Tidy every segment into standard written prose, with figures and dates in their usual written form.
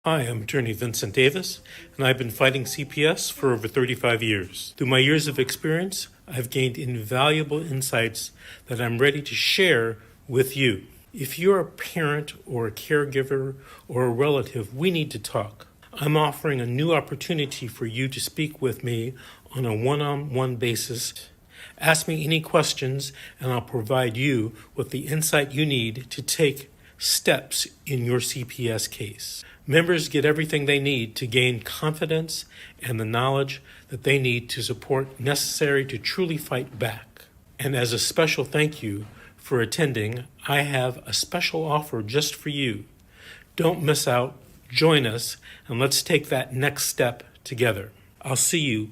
Hi, I'm attorney Vincent Davis, and I've been fighting CPS for over 35 years. Through my years of experience, I've gained invaluable insights that I'm ready to share with you. If you're a parent or a caregiver or a relative, we need to talk. I'm offering a new opportunity for you to speak with me on a one-on-one basis. Ask me any questions, and I'll provide you with the insight you need to take steps in your CPS case. Members get everything they need to gain confidence and the knowledge that they need to support necessary to truly fight back. And as a special thank you for attending, I have a special offer just for you. Don't miss out, join us, and let's take that next step together. I'll see you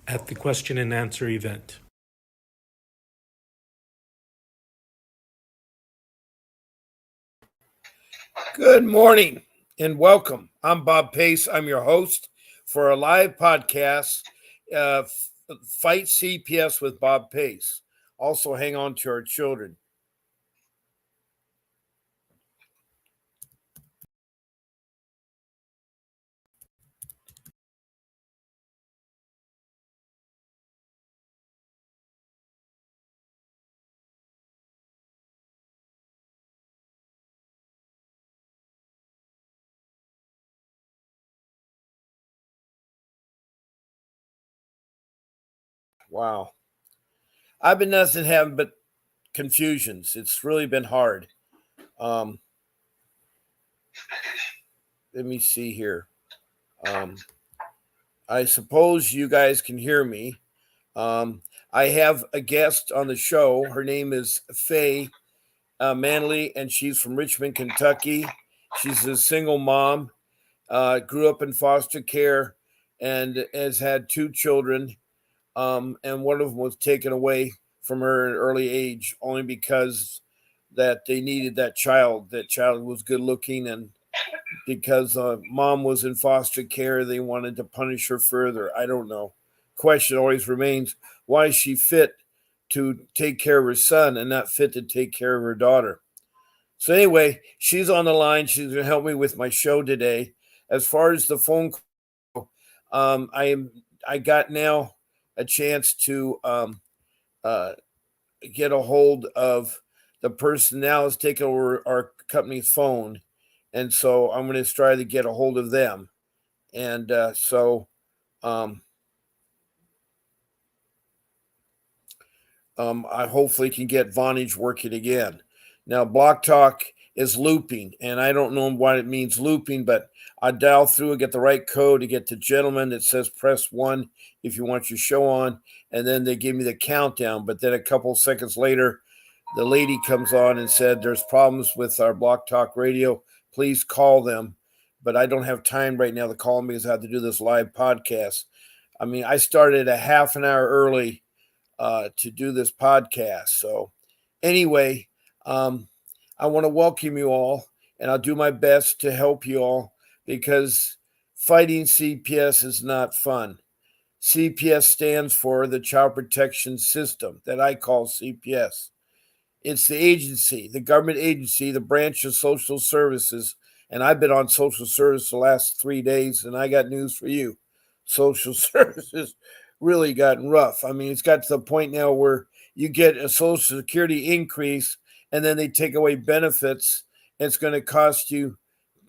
at the question and answer event. Good morning and welcome. I'm Bob Pace. I'm your host for a live podcast, Fight CPS with Bob Pace. Also, hang on to our children. Wow. I've been nothing having but confusions. It's really been hard. Let me see here. I suppose you guys can hear me. I have a guest on the show. Her name is Faye Manley, and she's from Richmond, Kentucky. She's a single mom, grew up in foster care, and has had two children. And one of them was taken away from her at an early age only because that they needed that child. That child was good looking, and because mom was in foster care, they wanted to punish her further. I don't know. Question always remains: why is she fit to take care of her son and not fit to take care of her daughter? So anyway, she's on the line. She's going to help me with my show today. As far as the phone call, I got now a chance to uh, get a hold of the person now has taken over our company's phone, and so I'm going to try to get a hold of them. And I hopefully can get Vonage working again. Now, Block Talk is looping, and I don't know what it means looping, but I dial through and get the right code to get the gentleman that says press 1 if you want your show on, and then they give me the countdown. But then a couple seconds later, the lady comes on and said, there's problems with our Block Talk radio. Please call them. But I don't have time right now to call them because I have to do this live podcast. I mean, I started a half an hour early to do this podcast. So anyway, I want to welcome you all, and I'll do my best to help you all because fighting CPS is not fun. CPS stands for the Child Protection System that I call CPS. It's the agency, the government agency, the branch of social services. And I've been on social service the last 3 days, and I got news for you. Social services really gotten rough. I mean, it's got to the point now where you get a Social Security increase and then they take away benefits. It's going to cost you,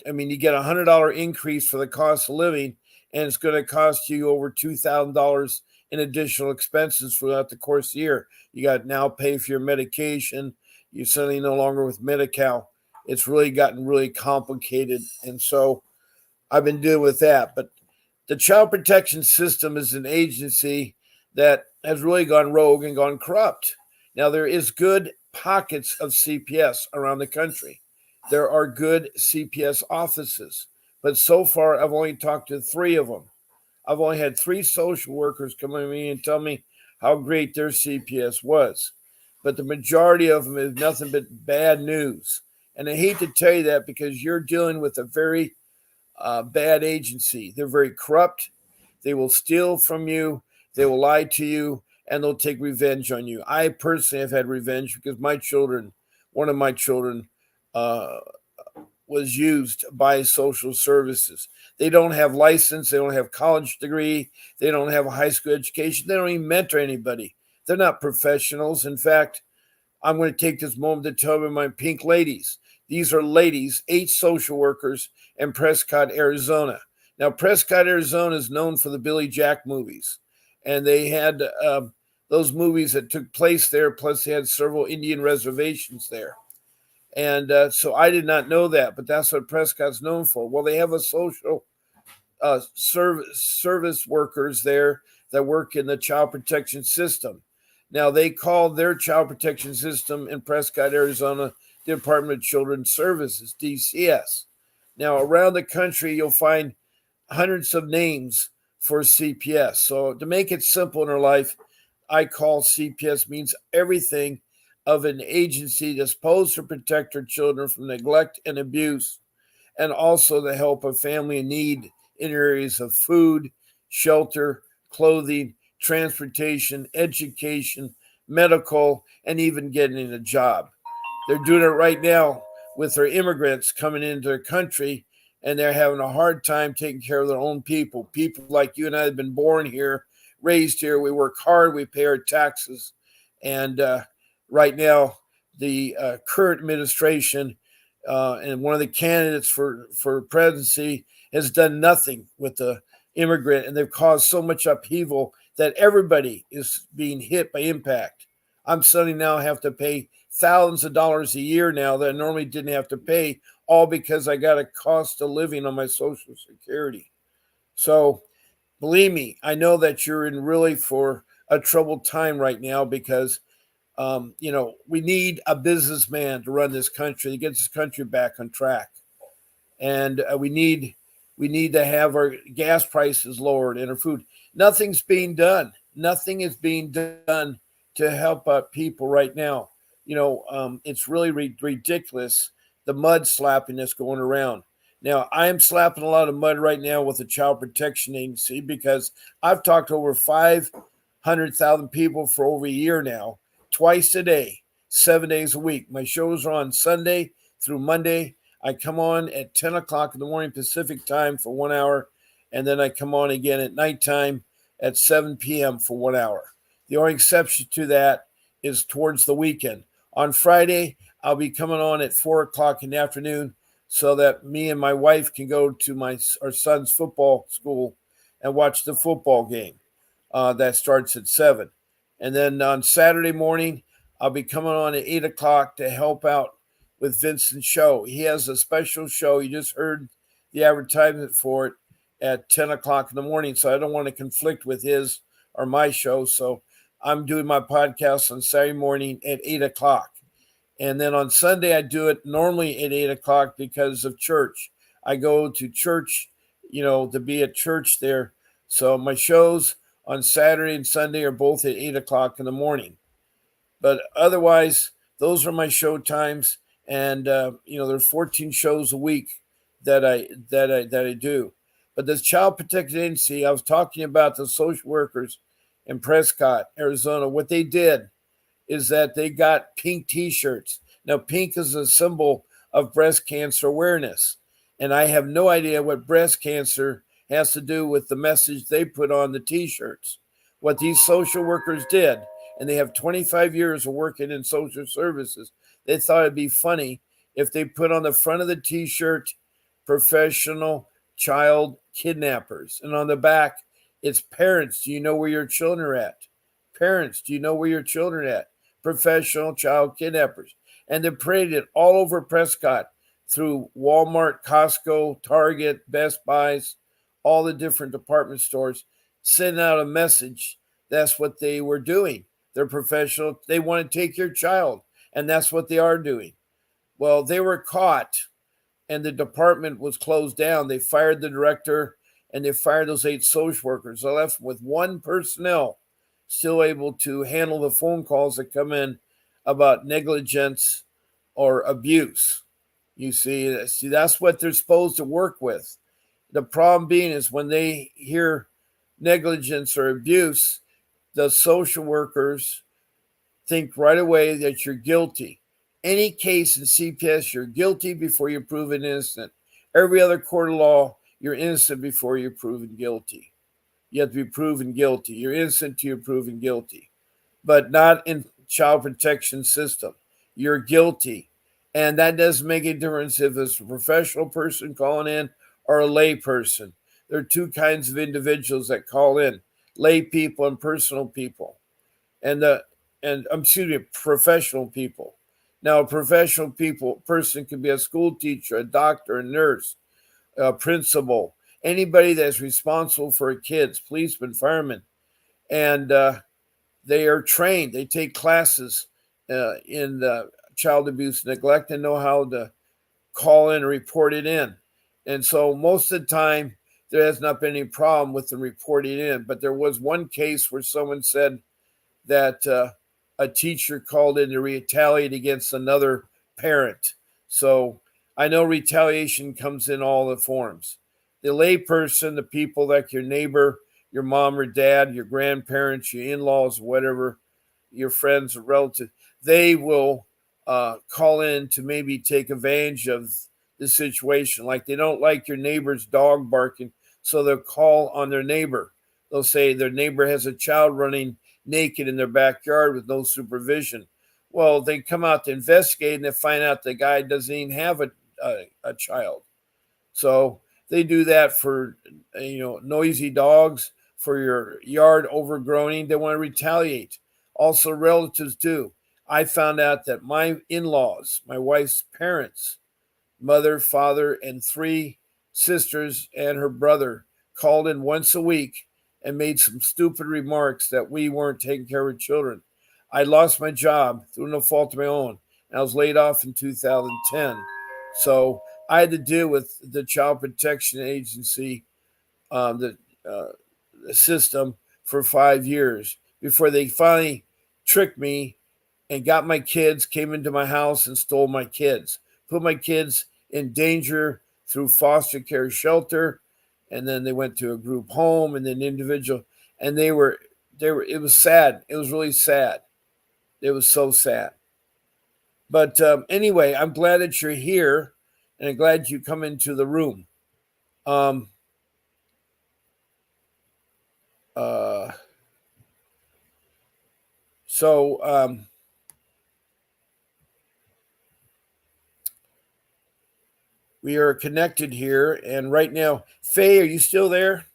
I mean, you get $100 increase for the cost of living, and it's going to cost you over $2,000 in additional expenses throughout the course of the year. You got to now pay for your medication. You're suddenly no longer with Medi-Cal. It's really gotten really complicated. And so I've been dealing with that. But the Child Protection System is an agency that has really gone rogue and gone corrupt. Now, there is good pockets of CPS around the country. There are good CPS offices, but so far I've only talked to 3 of them. I've only had 3 social workers come to me and tell me how great their CPS was. But the majority of them is nothing but bad news. And I hate to tell you that because you're dealing with a very bad agency. They're very corrupt. They will steal from you. They will lie to you, and they'll take revenge on you. I personally have had revenge because one of my children, was used by social services. They don't have license, they don't have college degree, they don't have a high school education, they don't even mentor anybody. They're not professionals. In fact, I'm going to take this moment to tell you my pink ladies. These are ladies, 8 social workers in Prescott, Arizona. Now, Prescott, Arizona is known for the Billy Jack movies, and they had those movies that took place there, plus they had several Indian reservations there. And so I did not know that, but that's what Prescott's known for. Well, they have a social service workers there that work in the child protection system. Now, they call their child protection system in Prescott, Arizona, the Department of Children's Services, DCS. Now, around the country, you'll find hundreds of names for CPS. So, to make it simple in our life, I call CPS means everything of an agency that's supposed to protect our children from neglect and abuse, and also the help of family in need in areas of food, shelter, clothing, transportation, education, medical, and even getting a job. They're doing it right now with their immigrants coming into their country, and they're having a hard time taking care of their own people. People like you and I have been born here, raised here. We work hard, we pay our taxes. And right now, the current administration and one of the candidates for presidency has done nothing with the immigrant, and they've caused so much upheaval that everybody is being hit by impact. I'm suddenly now have to pay thousands of dollars a year now that I normally didn't have to pay, all because I got a cost of living on my Social Security. So believe me, I know that you're in really for a troubled time right now because we need a businessman to run this country, to get this country back on track, and we need to have our gas prices lowered and our food. Nothing's being done. Nothing is being done to help out people right now. It's really ridiculous the mud slapping that's going around. Now, I'm slapping a lot of mud right now with the Child Protection Agency because I've talked to over 500,000 people for over a year now, twice a day, 7 days a week. My shows are on Sunday through Monday. I come on at 10 o'clock in the morning Pacific time for 1 hour, and then I come on again at nighttime at 7 p.m. for 1 hour. The only exception to that is towards the weekend. On Friday, I'll be coming on at 4 o'clock in the afternoon so that me and my wife can go to our son's football school and watch the football game. That starts at 7. And then on Saturday morning, I'll be coming on at 8 o'clock to help out with Vincent's show. He has a special show. You just heard the advertisement for it at 10 o'clock in the morning. So I don't want to conflict with his or my show. So I'm doing my podcast on Saturday morning at 8 o'clock. And then on Sunday, I do it normally at 8 o'clock because of church. I go to church, to be at church there. So my shows on Saturday and Sunday are both at 8 o'clock in the morning. But otherwise, those are my show times. And, there's 14 shows a week that I do. But this Child Protection Agency, I was talking about the social workers in Prescott, Arizona. What they did is that they got pink T-shirts. Now, pink is a symbol of breast cancer awareness. And I have no idea what breast cancer has to do with the message they put on the T-shirts. What these social workers did, and they have 25 years of working in social services, they thought it'd be funny if they put on the front of the T-shirt, professional child kidnappers. And on the back, it's parents, do you know where your children are at? Parents, do you know where your children are at? Professional child kidnappers. And they paraded it all over Prescott through Walmart, Costco, Target, Best Buys, all the different department stores, sending out a message. That's what they were doing. They're professional. They want to take your child, and that's what they are doing. Well, they were caught, and the department was closed down. They fired the director, and they fired those 8 social workers. They left with 1 personnel still able to handle the phone calls that come in about negligence or abuse. You see, that's what they're supposed to work with. The problem being is when they hear negligence or abuse, the social workers think right away that you're guilty. Any case in CPS, you're guilty before you're proven innocent. Every other court of law, you're innocent before you're proven guilty. You have to be proven guilty. You're innocent till you're proven guilty, but not in child protection system. You're guilty. And that doesn't make a difference if it's a professional person calling in or a lay person. There are two kinds of individuals that call in: lay people and personal people. And excuse me, professional people. Now, a professional person could be a school teacher, a doctor, a nurse, a principal, anybody that's responsible for kids, policemen, firemen, and they are trained. They take classes in child abuse, neglect, and know how to call in and report it in. And so most of the time, there has not been any problem with them reporting in. But there was one case where someone said that a teacher called in to retaliate against another parent. So I know retaliation comes in all the forms. The layperson, the people like your neighbor, your mom or dad, your grandparents, your in-laws, whatever, your friends or relatives, they will call in to maybe take advantage of the situation. Like they don't like your neighbor's dog barking, so they'll call on their neighbor. They'll say their neighbor has a child running naked in their backyard with no supervision. Well, they come out to investigate and they find out the guy doesn't even have a child. So they do that for noisy dogs, for your yard overgrowing. They want to retaliate. Also, relatives do. I found out that my in-laws, my wife's parents, mother, father, and three sisters and her brother called in once a week and made some stupid remarks that we weren't taking care of children. I lost my job through no fault of my own, and I was laid off in 2010. So I had to deal with the Child Protection Agency, the system, for 5 years before they finally tricked me and got my kids, came into my house and stole my kids, put my kids in danger through foster care shelter, and then they went to a group home and then individual, and they were it was sad. It was really sad. It was so sad. But anyway, I'm glad that you're here, and I'm glad you come into the room. Um, uh, so we are connected here, and right now, Faye, are you still there?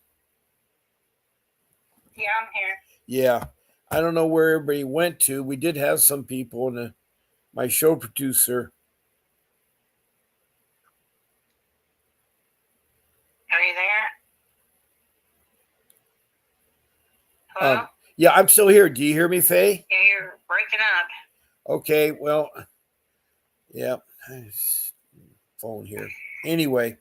Yeah, I'm here. Yeah, I don't know where everybody went to. We did have some people, and my show producer. Are you there? Hello? Yeah, I'm still here. Do you hear me, Faye? Yeah, you're breaking up. Okay, well, yeah, phone here. Anyway,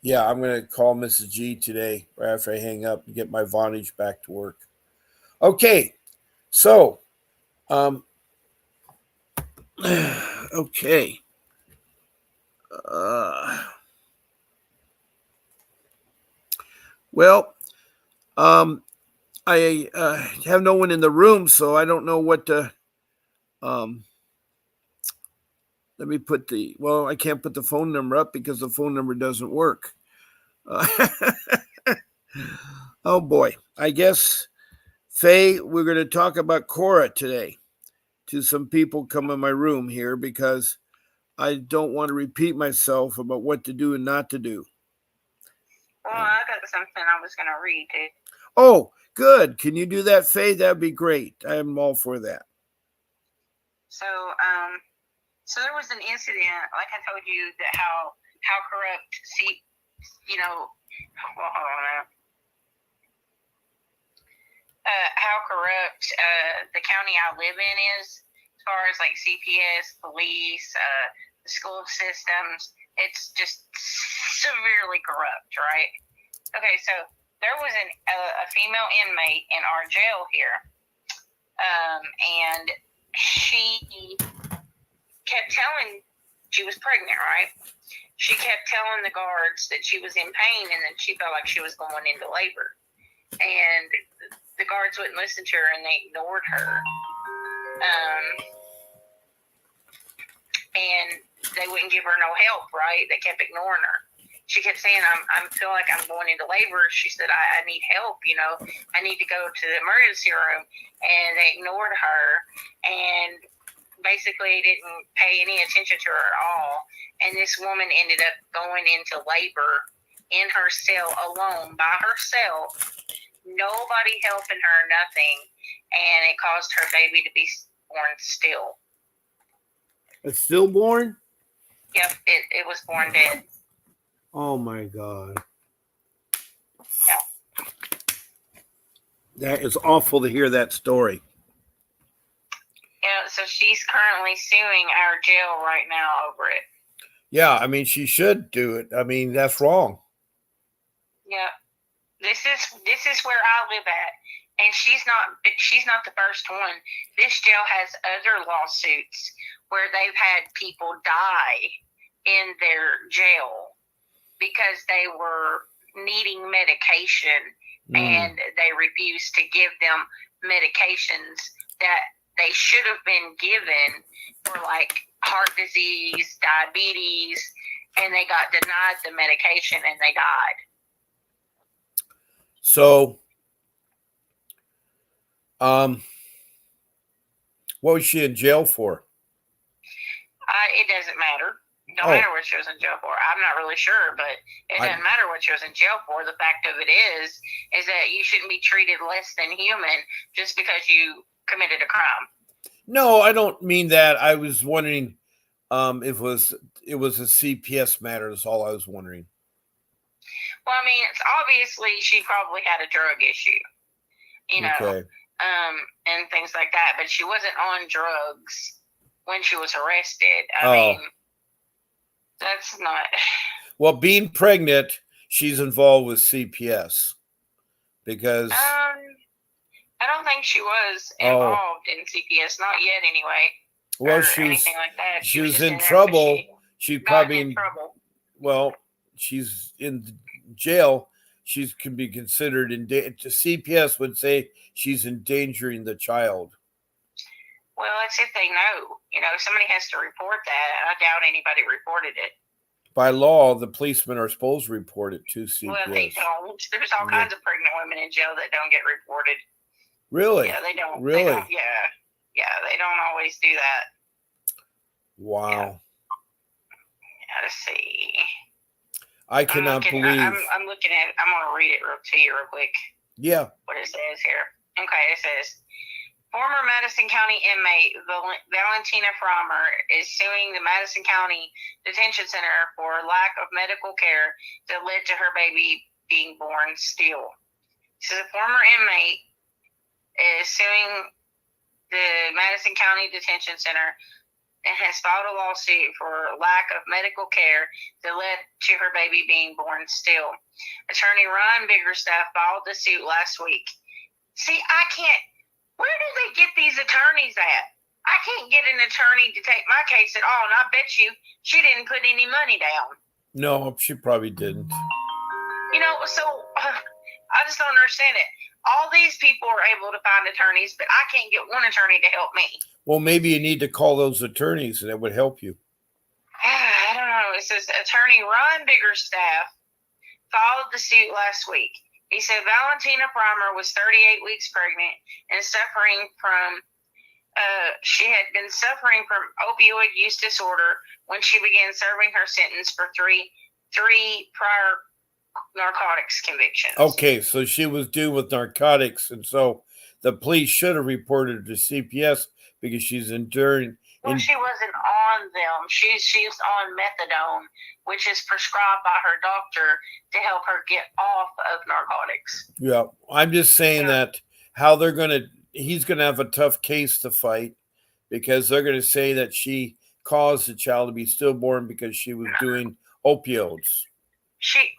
yeah, I'm going to call Mrs. G today right after I hang up and get my Vonage back to work. Okay, so, okay. Well, I have no one in the room, so I don't know what to. Let me put I can't put the phone number up because the phone number doesn't work. Oh boy, I guess, Faye, we're going to talk about Cora today to some people come in my room here because I don't want to repeat myself about what to do and not to do. Well, I got something I was going to read too. Oh, good. Can you do that, Faye? That'd be great. I am all for that. So there was an incident, like I told you, that how corrupt, hold on. How corrupt the county I live in is, as far as like CPS, police, the school systems. It's just severely corrupt, right? Okay, so there was a female inmate in our jail here, and she kept telling she was pregnant, right? She kept telling the guards that she was in pain and that she felt like she was going into labor. And the guards wouldn't listen to her and they ignored her. And they wouldn't give her no help, right? They kept ignoring her. She kept saying, I feel like I'm going into labor. She said, I need help, I need to go to the emergency room. And they ignored her and basically didn't pay any attention to her at all. And this woman ended up going into labor in her cell alone, by herself, nobody helping her, nothing. And it caused her baby to be born still. It's stillborn? Yep, it was born dead. Oh my God. Yeah. That is awful to hear that story. Yeah, so she's currently suing our jail right now over it. Yeah, I mean, she should do it. I mean, that's wrong. Yeah. This is where I live at. And she's not the first one. This jail has other lawsuits where they've had people die in their jail because they were needing medication and they refused to give them medications that they should have been given for like heart disease, diabetes, and they got denied the medication and they died. So, what was she in jail for? It doesn't matter. Don't matter what she was in jail for. I'm not really sure, but it doesn't matter what she was in jail for. The fact of it is that you shouldn't be treated less than human just because you committed a crime. No, I don't mean that. I was wondering if it was a CPS matter. That's all I was wondering. Well, I mean, it's obviously she probably had a drug issue, Okay. And things like that. But she wasn't on drugs when she was arrested. I mean, that's not. Well, being pregnant, she's involved with CPS because. I don't think she was involved in CPS, not yet anyway. Well, anything like that. She was in trouble. She's probably in trouble. Well, she's in jail. She can be considered CPS would say she's endangering the child. Well, that's if they know. Somebody has to report that. I doubt anybody reported it. By law, the policemen are supposed to report it to CPS. Well, they don't. There's all kinds of pregnant women in jail that don't get reported. Really? Yeah, they don't. Really? They don't, yeah, they don't always do that. Wow. Yeah, let's see. I cannot believe. I'm looking at it. I'm going to read it to you real quick. Yeah. What it says here. Okay, it says, former Madison County inmate Valentina Frommer is suing the Madison County Detention Center for lack of medical care that led to her baby being born still. So the former inmate is suing the Madison County Detention Center and has filed a lawsuit for lack of medical care that led to her baby being born still. Attorney Ron Biggerstaff filed the suit last week. See, I can't. Where do they get these attorneys at? I can't get an attorney to take my case at all, and I bet you she didn't put any money down. No, she probably didn't. So I just don't understand it. All these people are able to find attorneys, but I can't get one attorney to help me. Well, maybe you need to call those attorneys and it would help you. I don't know. It says Attorney Ron Biggerstaff filed the suit last week. He said Valentina Frommer was 38 weeks pregnant and suffering from, she had been suffering from opioid use disorder when she began serving her sentence for three prior narcotics convictions. Okay, so she was due with narcotics, and so the police should have reported her to CPS because she's enduring. Well, she wasn't on them. She's on methadone, which is prescribed by her doctor to help her get off of narcotics. Yeah, I'm just saying that he's gonna have a tough case to fight because they're gonna say that she caused the child to be stillborn because she was doing opioids.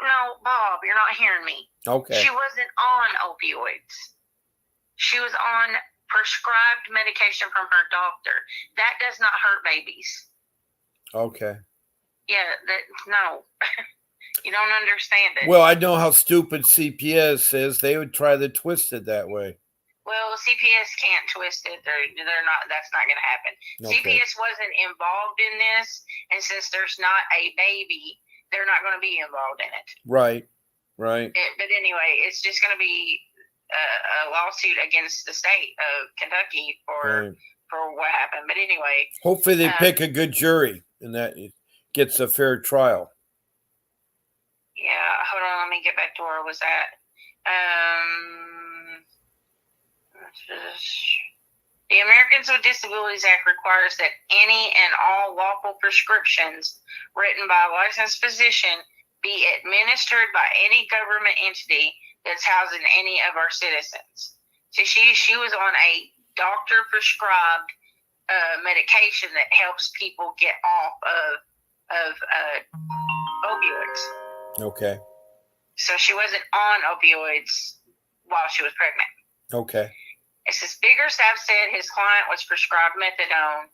No, Bob, you're not hearing me. Okay. She wasn't on opioids. She was on prescribed medication from her doctor. That does not hurt babies. Okay. Yeah, no, you don't understand it. Well, I know how stupid CPS is. They would try to twist it that way. Well, CPS can't twist it. They're not. That's not going to happen. Okay. CPS wasn't involved in this, and since there's not a baby, they're not going to be involved in it. Right. But anyway, it's just going to be a lawsuit against the state of Kentucky for what happened. But anyway, hopefully they pick a good jury and that it gets a fair trial. Yeah, hold on. Let me get back to where I was at. The Americans with Disabilities Act requires that any and all lawful prescriptions written by a licensed physician be administered by any government entity that's housing any of our citizens. So she was on a doctor prescribed medication that helps people get off of opioids. Okay. So she wasn't on opioids while she was pregnant. Okay. It says Biggerstaff said his client was prescribed methadone,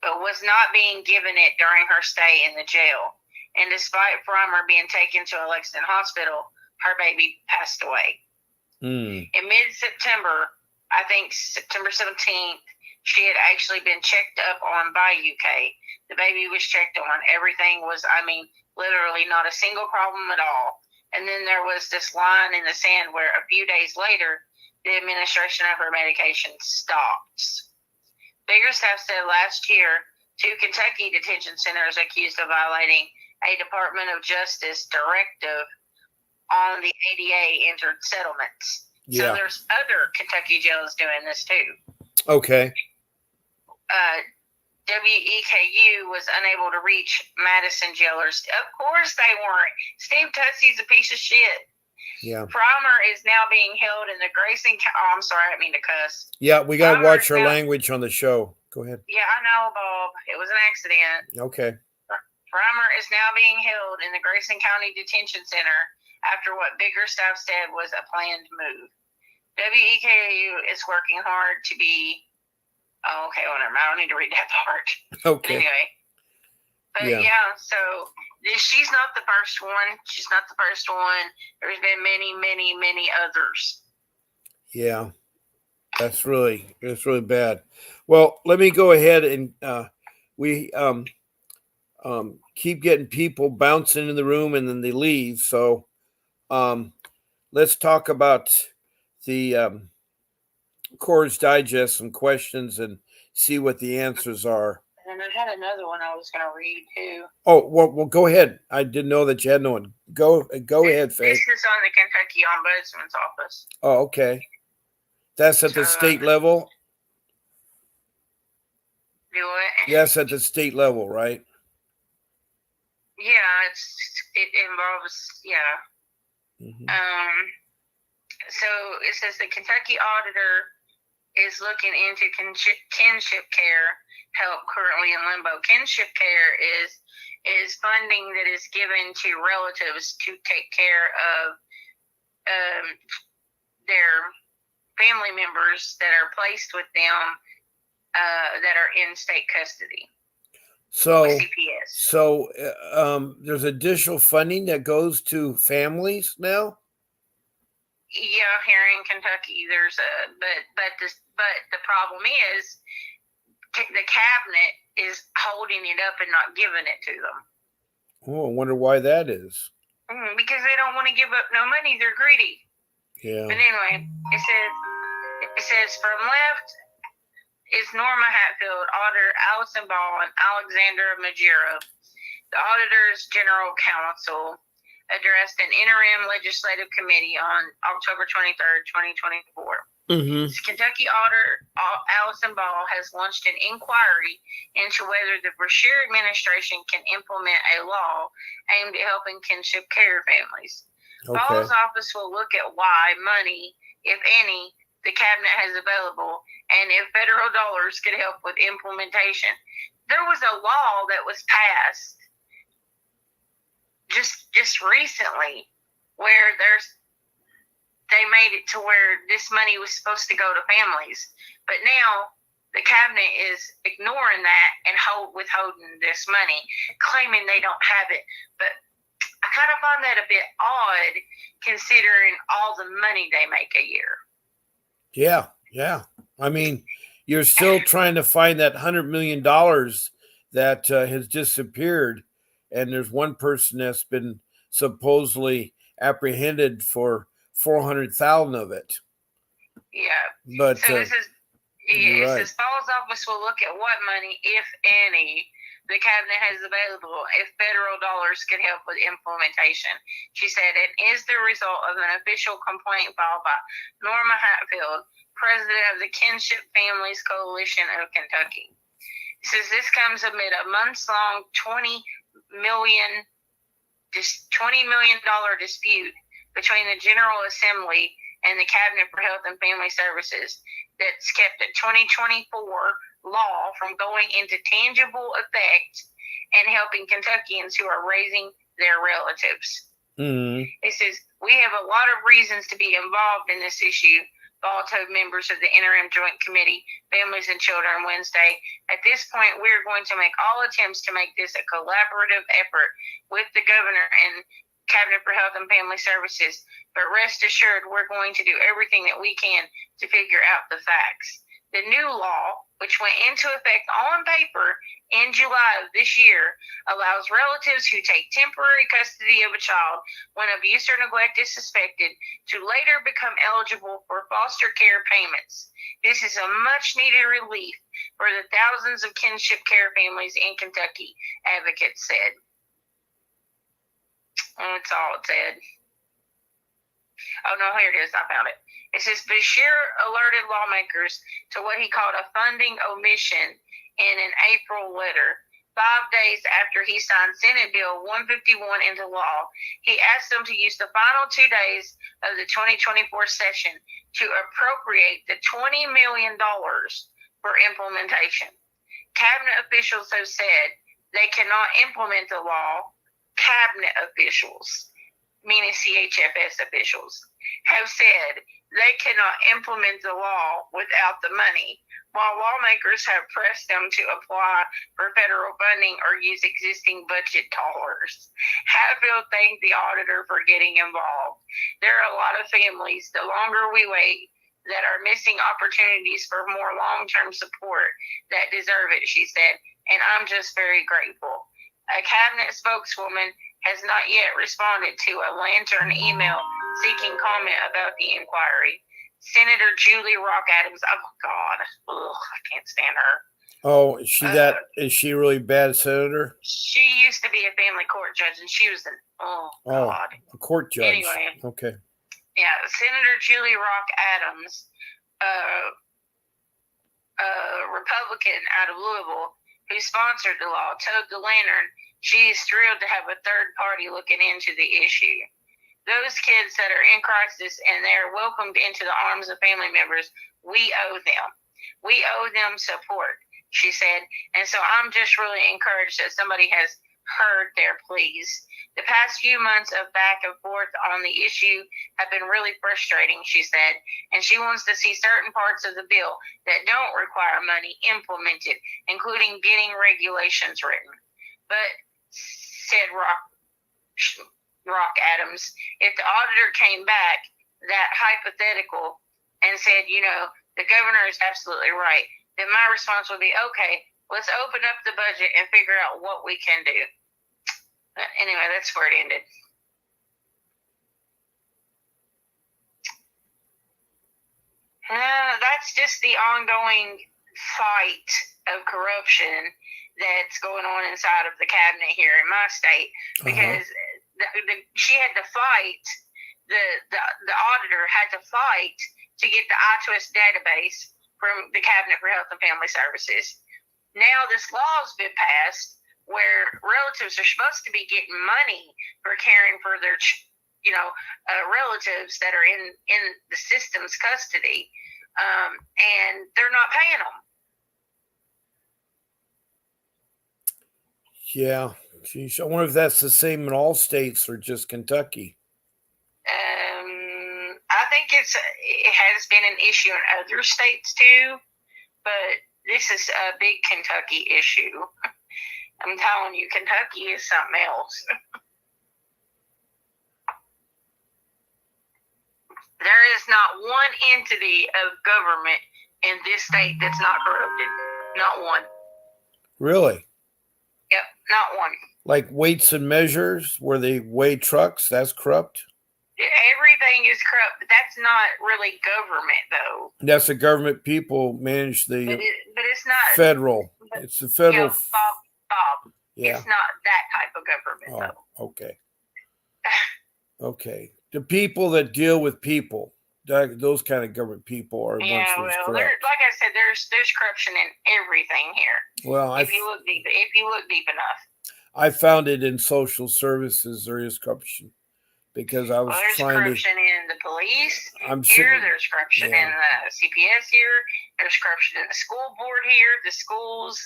but was not being given it during her stay in the jail. And despite Frommer being taken to a Lexington hospital, her baby passed away. In mid-September, I think September 17th, she had actually been checked up on by UK. The baby was checked on. Everything was, literally not a single problem at all. And then there was this line in the sand where a few days later, the administration of her medication stopped. Biggerstaff said last year, 2 Kentucky detention centers accused of violating a Department of Justice directive on the ADA entered settlements. Yeah. So there's other Kentucky jails doing this too. Okay. WEKU was unable to reach Madison jailers. Of course they weren't. Steve Tussie's a piece of shit. Yeah. Frommer is now being held in the Grayson. Oh, I'm sorry, I didn't mean to cuss. Yeah, we got to watch our language on the show. Go ahead. Yeah, I know, Bob. It was an accident. Okay. Frommer is now being held in the Grayson County Detention Center after what Biggerstaff said was a planned move. WEKU is working hard to be. Oh, okay, whatever. I don't need to read that part. Okay. Anyway. But yeah, so she's not the first one. She's not the first one. There's been many, many, many others. Yeah, that's really bad. Well, let me go ahead and we keep getting people bouncing in the room and then they leave. So let's talk about the Core's Digest, some questions, and see what the answers are. And I had another one I was going to read too. Oh, well, go ahead. I didn't know that you had no one. Go ahead, Faye. This is on the Kentucky Ombudsman's office. Oh, okay. That's at the state level? Do it? Yes, at the state level, right? Yeah, it involves, yeah. Mm-hmm. So it says the Kentucky auditor is looking into kinship care help currently in limbo. Kinship care is funding that is given to relatives to take care of their family members that are placed with them that are in state custody. So CPS. So there's additional funding that goes to families now? Yeah, here in Kentucky, there's but the problem is the cabinet is holding it up and not giving it to them. Oh, I wonder why that is. Because they don't want to give up no money. They're greedy. Yeah. But anyway, it says from left is Norma Hatfield, Auditor Allison Ball, and Alexander Majero. The Auditors General Counsel addressed an interim legislative committee on October 23rd, 2024. Mm-hmm. Kentucky Auditor Allison Ball has launched an inquiry into whether the Brashear administration can implement a law aimed at helping kinship care families. Okay. Ball's office will look at why money, if any, the cabinet has available, and if federal dollars could help with implementation. There was a law that was passed just recently where they made it to where this money was supposed to go to families. But now the cabinet is ignoring that and withholding this money, claiming they don't have it. But I kind of find that a bit odd considering all the money they make a year. Yeah. I mean, you're still trying to find that $100 million that has disappeared. And there's one person that's been supposedly apprehended for 400,000 of it. Yeah. But so it right. says Paul's office will look at what money, if any, the cabinet has available if federal dollars could help with implementation. She said it is the result of an official complaint filed by Norma Hatfield, president of the Kinship Families Coalition of Kentucky. It says this comes amid a months-long $20 million dispute between the General Assembly and the Cabinet for Health and Family Services that's kept the 2024 law from going into tangible effect and helping Kentuckians who are raising their relatives. Mm-hmm. It says, we have a lot of reasons to be involved in this issue, Ball told members of the Interim Joint Committee, Families and Children, Wednesday. At this point, we're going to make all attempts to make this a collaborative effort with the governor and Cabinet for Health and Family Services, but rest assured we're going to do everything that we can to figure out the facts. The new law, which went into effect on paper in July of this year, allows relatives who take temporary custody of a child when abuse or neglect is suspected to later become eligible for foster care payments. This is a much-needed relief for the thousands of kinship care families in Kentucky, advocates said. That's all it said. Oh, no, here it is. I found it. It says Bashir alerted lawmakers to what he called a funding omission in an April letter. 5 days after he signed Senate Bill 151 into law, he asked them to use the final 2 days of the 2024 session to appropriate the $20 million for implementation. Cabinet officials have said they cannot implement the law. Cabinet officials, meaning CHFS officials, have said they cannot implement the law without the money, while lawmakers have pressed them to apply for federal funding or use existing budget dollars. Hatfield thanked the auditor for getting involved. There are a lot of families, the longer we wait, that are missing opportunities for more long-term support that deserve it, she said, and I'm just very grateful. A cabinet spokeswoman has not yet responded to a Lantern email seeking comment about the inquiry. Senator Julie Rock Adams, oh God, I can't stand her. Oh, is she is she really bad, Senator? She used to be a family court judge, and she was God. A court judge. Anyway. Okay. Yeah, Senator Julie Rock Adams, a Republican out of Louisville, who sponsored the law, told the Lantern she is thrilled to have a third party looking into the issue. Those kids that are in crisis and they're welcomed into the arms of family members, we owe them. We owe them support, she said. And so I'm just really encouraged that somebody has heard their pleas. The past few months of back and forth on the issue have been really frustrating, she said, and she wants to see certain parts of the bill that don't require money implemented, including getting regulations written. But, said Rock Adams, if the auditor came back, that hypothetical, and said, the governor is absolutely right, then my response would be, okay, let's open up the budget and figure out what we can do. Anyway, that's where it ended. That's just the ongoing fight of corruption that's going on inside of the cabinet here in my state, because she had to fight, the auditor had to fight to get the iTwist database from the Cabinet for Health and Family Services. Now this law's been passed where relatives are supposed to be getting money for caring for their relatives that are in the system's custody, and they're not paying them. Yeah, geez, I wonder if that's the same in all states or just Kentucky. I think it has been an issue in other states too, but this is a big Kentucky issue. I'm telling you, Kentucky is something else. There is not one entity of government in this state that's not corrupted. Not one. Really? Yep, not one. Like Weights and Measures, where they weigh trucks, that's corrupt? Everything is corrupt, but that's not really government, though. That's the government people manage the but it's not federal. It's the federal. Bob. Yeah. It's not that type of government, though. Okay. Okay. The people that deal with people, those kind of government people are yeah, well, like I said, there's corruption in everything here. Well, if you look deep enough, I found it in social services. There is corruption because I was there's trying corruption in the police here. There's corruption in the CPS here. There's corruption in the school board here. The schools.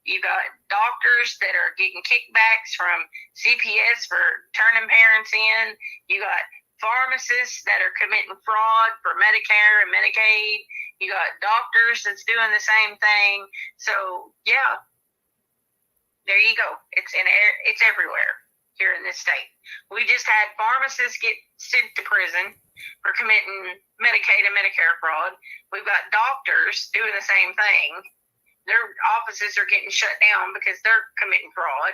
You got doctors that are getting kickbacks from CPS for turning parents in. You got pharmacists that are committing fraud for Medicare and Medicaid. You got doctors that's doing the same thing. So yeah, there you go. It's everywhere here in this state. We just had pharmacists get sent to prison for committing Medicaid and Medicare fraud. We've got doctors doing the same thing. Their offices are getting shut down because they're committing fraud.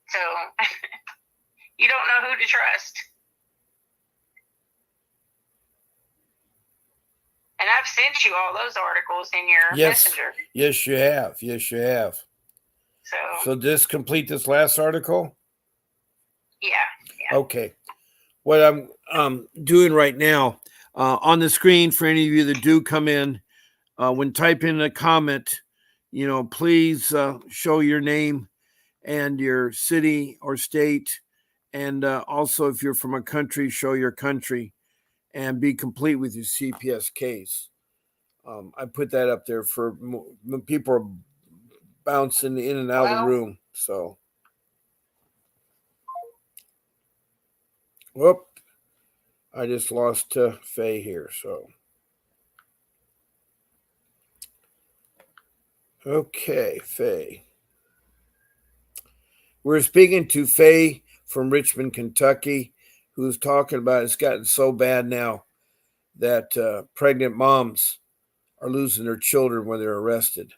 So you don't know who to trust. And I've sent you all those articles in your messenger. Yes, you have. So just complete this last article? Yeah. Okay. What I'm doing right now, on the screen for any of you that do come in, when type in a comment, please show your name and your city or state. And also, if you're from a country, show your country and be complete with your CPS case. I put that up there for when people are bouncing in and out of the room. So, whoop, I just lost Faye here. So, okay, Faye. We're speaking to Faye from Richmond, Kentucky, who's talking about it's gotten so bad now that pregnant moms are losing their children when they're arrested.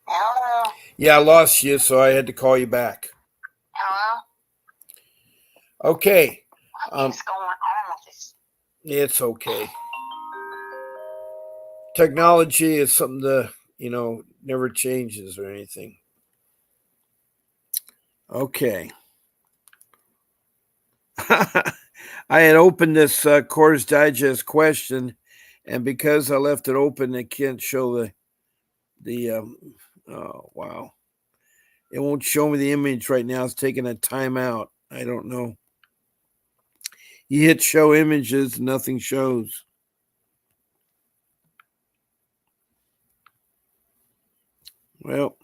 Hello? Yeah, I lost you, so I had to call you back. Hello? Okay. What's going on with this? It's okay. Technology is something that, never changes or anything. Okay. I had opened this Coors Digest question, and because I left it open, it can't show oh, wow. It won't show me the image right now. It's taking a timeout. I don't know. You hit show images, nothing shows. Well,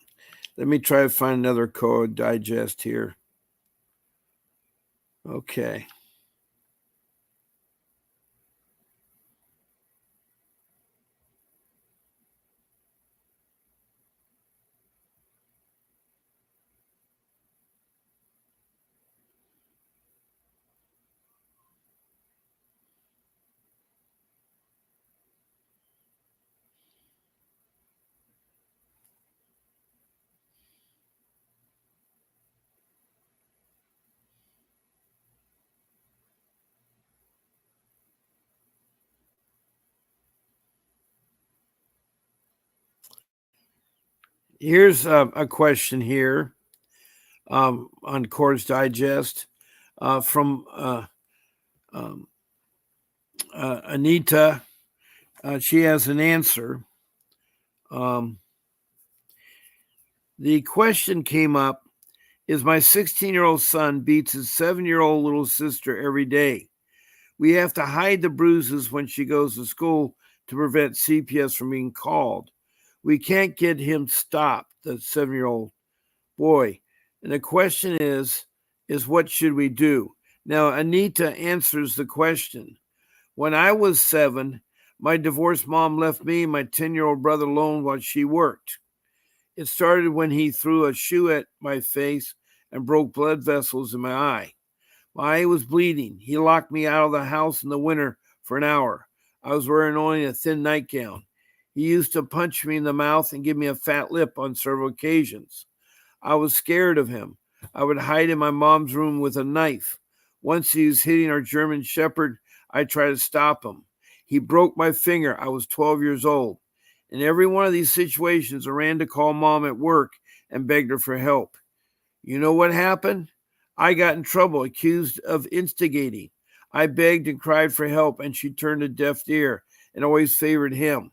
let me try to find another Coors Digest here. Okay. Here's a question here on Coors Digest from Anita. She has an answer. The question came up, is my 16-year-old son beats his 7-year-old little sister every day. We have to hide the bruises when she goes to school to prevent CPS from being called. We can't get him stopped, the 7-year-old boy. And the question is what should we do? Now, Anita answers the question. When I was 7, my divorced mom left me and my 10-year-old brother alone while she worked. It started when he threw a shoe at my face and broke blood vessels in my eye. My eye was bleeding. He locked me out of the house in the winter for an hour. I was wearing only a thin nightgown. He used to punch me in the mouth and give me a fat lip on several occasions. I was scared of him. I would hide in my mom's room with a knife. Once he was hitting our German Shepherd, I tried to stop him. He broke my finger. I was 12 years old. In every one of these situations, I ran to call mom at work and begged her for help. You know what happened? I got in trouble, accused of instigating. I begged and cried for help, and she turned a deaf ear and always favored him.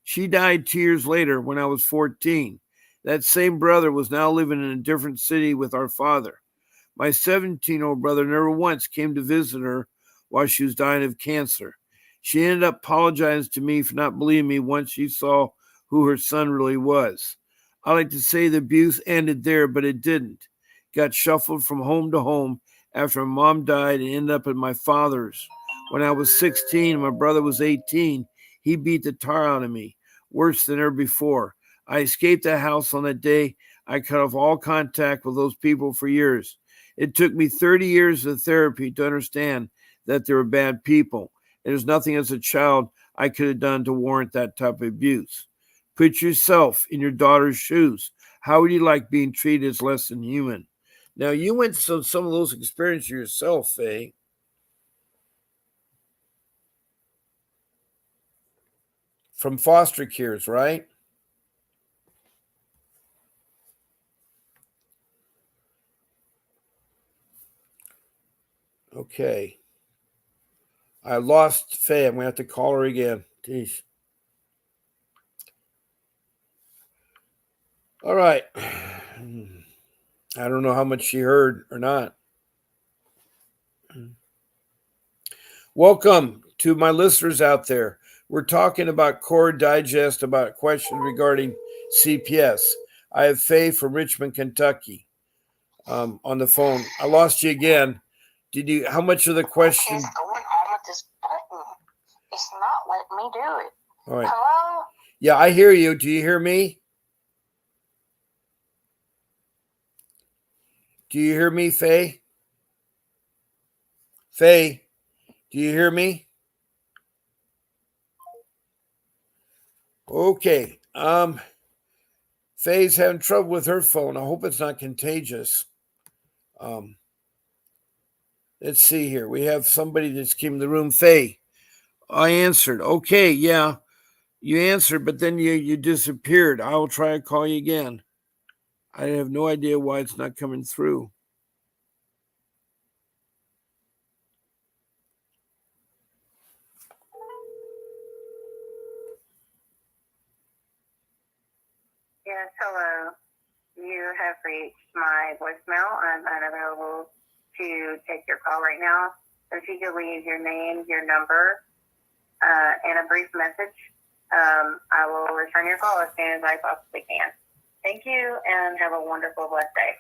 She died 2 years later when I was 14. That same brother was now living in a different city with our father. My 17-year-old brother never once came to visit her while she was dying of cancer. She ended up apologizing to me for not believing me once she saw who her son really was. I like to say the abuse ended there, but it didn't. Got shuffled from home to home after my mom died and ended up at my father's. When I was 16 and my brother was 18, he beat the tar out of me, worse than ever before. I escaped the house on that day. I cut off all contact with those people for years. It took me 30 years of therapy to understand that they were bad people. There's nothing as a child I could have done to warrant that type of abuse. Put yourself in your daughter's shoes. How would you like being treated as less than human? Now, you went through some of those experiences yourself, Faye. From foster cares, right? Okay. I lost Faye. I'm going to have to call her again. Jeez. All right. I don't know how much she heard or not. Welcome to my listeners out there. We're talking about Core Digest, about questions regarding CPS. I have Faye from Richmond, Kentucky, on the phone. I lost you again. Did you? How much of the question? What is going on with this button? It's not letting me do it. All right. Hello? Yeah, I hear you. Do you hear me? Do you hear me, Faye? Faye, do you hear me? Okay. Faye's having trouble with her phone. I hope it's not contagious. Let's see here. We have somebody that's came in the room. Faye, I answered. Okay, yeah, you answered, but then you disappeared. I will try to call you again. I have no idea why it's not coming through. Yes, hello. You have reached my voicemail. I'm unavailable to take your call right now. So if you could leave your name, your number, and a brief message, I will return your call as soon as I possibly can. Thank you, and have a wonderful, blessed day.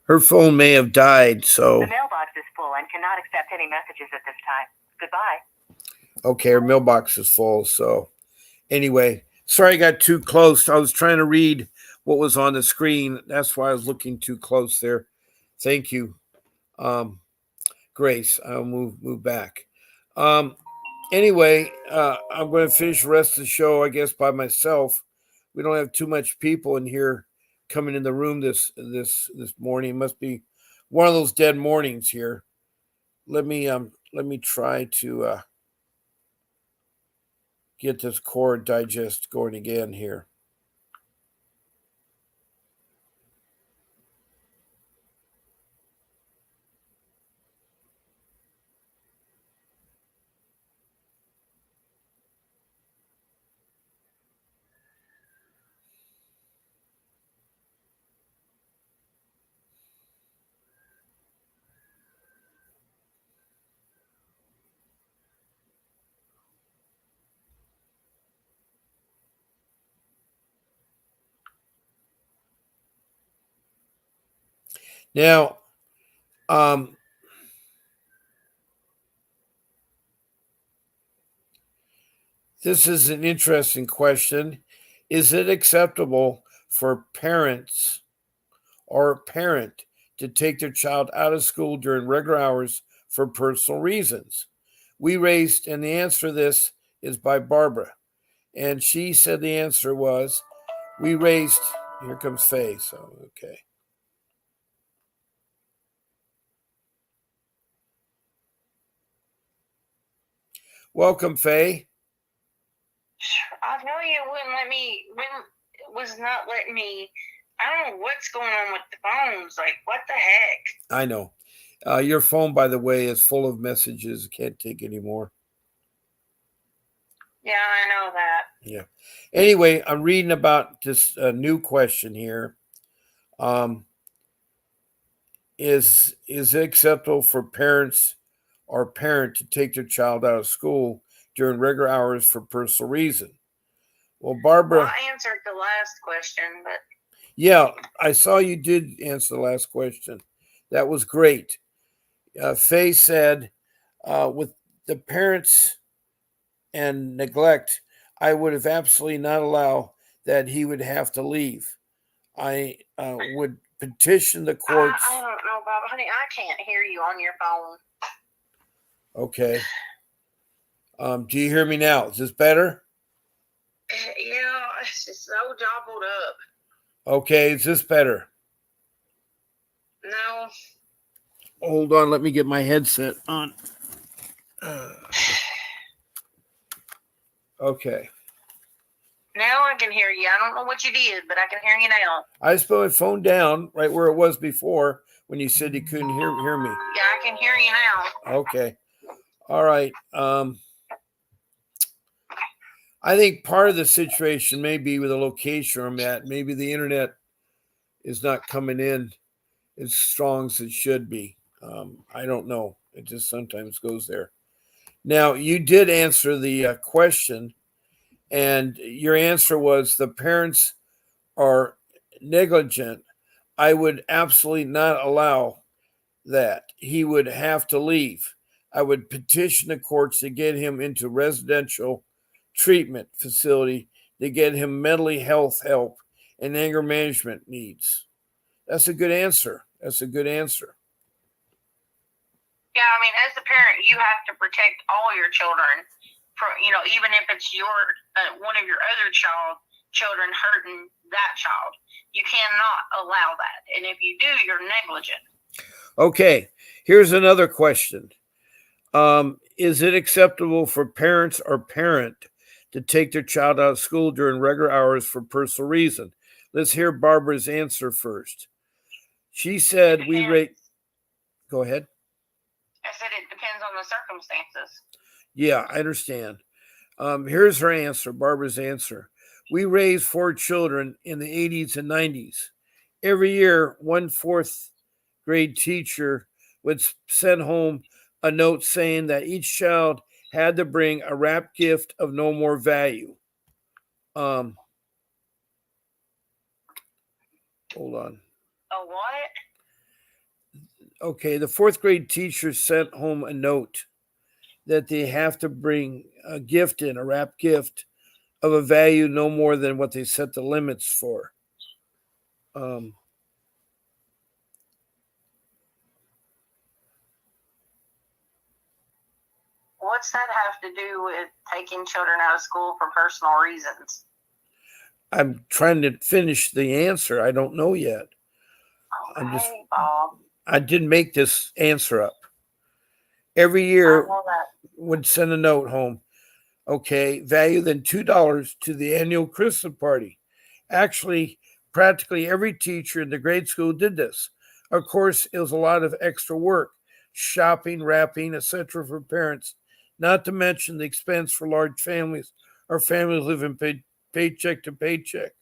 Her phone may have died, so. The mailbox is full and cannot accept any messages at this time. Goodbye. Okay, her mailbox is full, so. Anyway, sorry I got too close. I was trying to read what was on the screen. That's why I was looking too close there. Thank you, Grace. I'll move back. Anyway, I'm going to finish the rest of the show, I guess, by myself. We don't have too much people in here coming in the room this morning. It must be one of those dead mornings here. Let me try to get this Core Digest going again here. Now, this is an interesting question. Is it acceptable for parents or a parent to take their child out of school during regular hours for personal reasons? And the answer to this is by Barbara. And she said the answer was, here comes Faye. So, okay. Welcome, Faye. I know you was not letting me. I don't know what's going on with the phones. Like, what the heck? I know. Your phone, by the way, is full of messages. Can't take any more. Yeah, I know that. Yeah. Anyway, I'm reading about this new question here. Is it acceptable for parents or parent to take their child out of school during regular hours for personal reason? Well, Barbara. Well, I answered the last question, but. Yeah, I saw you did answer the last question. That was great. Faye said, with the parents and neglect, I would have absolutely not allowed that he would have to leave. I would petition the courts. I don't know, Bob. Honey, I can't hear you on your phone. Okay. Do you hear me now? Is this better? Yeah, it's just so jumbled up. Okay, is this better? No. Hold on, let me get my headset on. Okay. Now I can hear you. I don't know what you did, but I can hear you now. I just put my phone down right where it was before when you said you couldn't hear me. Yeah, I can hear you now. Okay. All right. I think part of the situation may be with the location I'm at. Maybe the internet is not coming in as strong as it should be. I don't know. It just sometimes goes there. Now, you did answer the question, and your answer was the parents are negligent. I would absolutely not allow that. He would have to leave. I would petition the courts to get him into residential treatment facility to get him mentally health help and anger management needs. That's a good answer. That's a good answer. Yeah, I mean, as a parent, you have to protect all your children from, even if it's your one of your other children hurting that child. You cannot allow that. And if you do, you're negligent. Okay, here's another question. Is it acceptable for parents or parent to take their child out of school during regular hours for personal reason? Let's hear Barbara's answer first. She said Go ahead. I said it depends on the circumstances. Yeah, I understand. Here's her answer, Barbara's answer. We raised 4 children in the 80s and 90s. Every year, one fourth grade teacher would send home a note saying that each child had to bring a wrapped gift of no more value. Hold on. A what? Okay, the 4th grade teacher sent home a note that they have to bring a gift a wrapped gift of a value no more than what they set the limits for. What's that have to do with taking children out of school for personal reasons? I'm trying to finish the answer. I don't know yet. Okay, Bob. I didn't make this answer up. Every year would send a note home. Okay, value than $2 to the annual Christmas party. Actually, practically every teacher in the grade school did this. Of course, it was a lot of extra work, shopping, wrapping, etc. for parents, not to mention the expense for large families or families living paycheck to paycheck.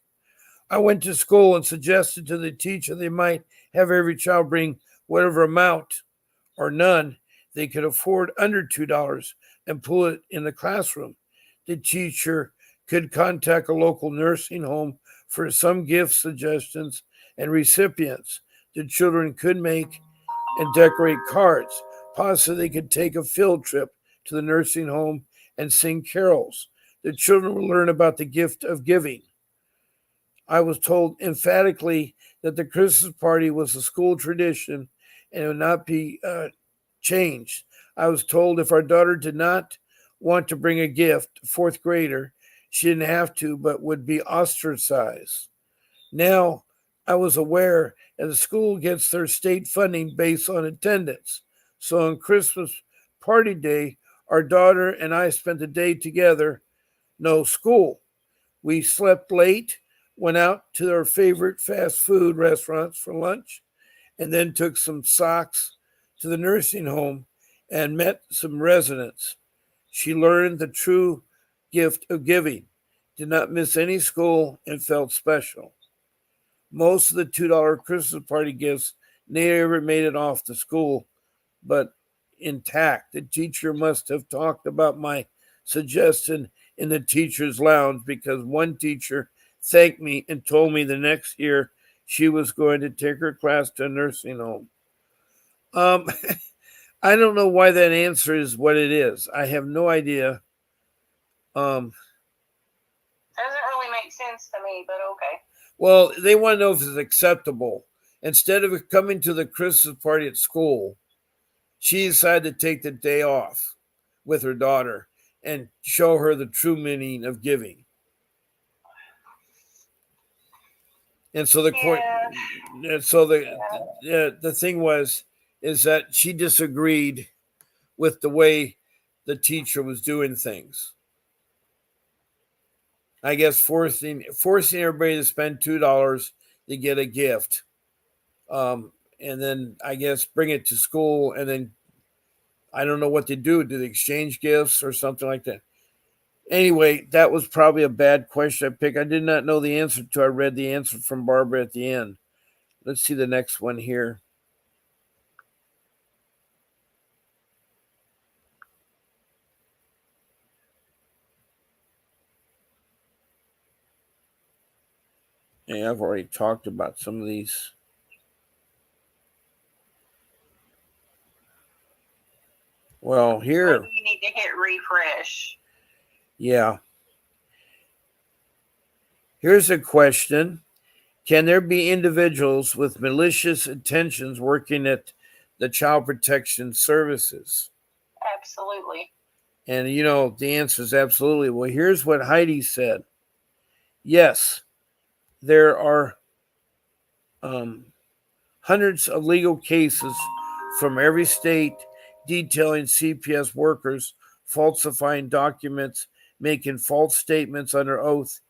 I went to school and suggested to the teacher they might have every child bring whatever amount or none they could afford under $2 and pull it in the classroom. The teacher could contact a local nursing home for some gift suggestions and recipients. The children could make and decorate cards. Possibly they could take a field trip to the nursing home and sing carols. The children would learn about the gift of giving. I was told emphatically that the Christmas party was a school tradition and it would not be changed. I was told if our daughter did not want to bring a gift, fourth grader, she didn't have to, but would be ostracized. Now, I was aware that the school gets their state funding based on attendance. So on Christmas party day, our daughter and I spent the day together, no school. We slept late, went out to our favorite fast food restaurants for lunch, and then took some socks to the nursing home and met some residents. She learned the true gift of giving, did not miss any school, and felt special. Most of the $2 Christmas party gifts never made it off to school, but intact. The teacher must have talked about my suggestion in the teacher's lounge because one teacher thanked me and told me the next year she was going to take her class to a nursing home. I don't know why that answer is what it is. I have no idea. Doesn't really make sense to me, but okay. Well, they want to know if it's acceptable. Instead of coming to the Christmas party at school, she decided to take the day off with her daughter and show her the true meaning of giving. And so the court, the thing is that she disagreed with the way the teacher was doing things. I guess forcing everybody to spend $2 to get a gift, and then I guess bring it to school, and then I don't know what they do. Do they exchange gifts or something like that? Anyway, that was probably a bad question I picked. I did not know the answer to. I read the answer from Barbara at the end. Let's see the next one here. Yeah, I've already talked about some of these. Well, here. Maybe you need to hit refresh. Yeah. Here's a question. Can there be individuals with malicious intentions working at the Child Protection Services? Absolutely. And, the answer is absolutely. Well, here's what Heidi said. Yes, there are hundreds of legal cases from every state detailing CPS workers falsifying documents, making false statements under oath,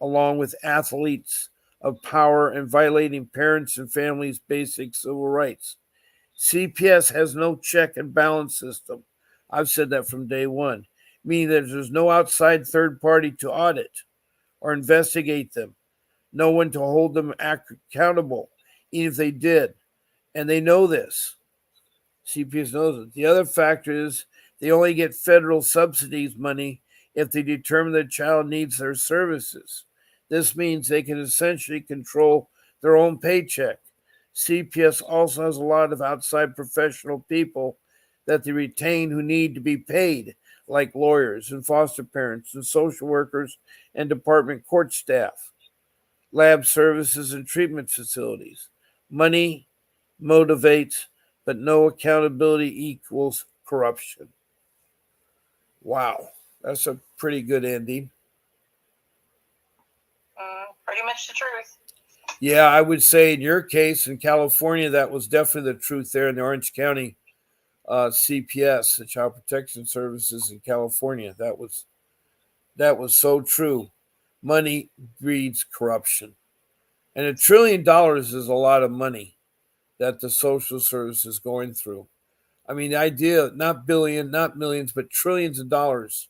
along with athletes of power and violating parents and families' basic civil rights. CPS has no check and balance system. I've said that from day one, meaning that there's no outside third party to audit or investigate them, no one to hold them accountable, even if they did. And they know this. CPS knows it. The other factor is they only get federal subsidies money if they determine the child needs their services. This means they can essentially control their own paycheck. CPS also has a lot of outside professional people that they retain who need to be paid, like lawyers and foster parents and social workers and department court staff, lab services and treatment facilities. Money motivates, but no accountability equals corruption. Wow, that's a pretty good ending. Pretty much the truth. Yeah, I would say in your case in California, that was definitely the truth there in the Orange County CPS, the Child Protection Services in California. That was so true. Money breeds corruption. And $1 trillion is a lot of money that the social service is going through. I mean, the idea, not billion, not millions, but trillions of dollars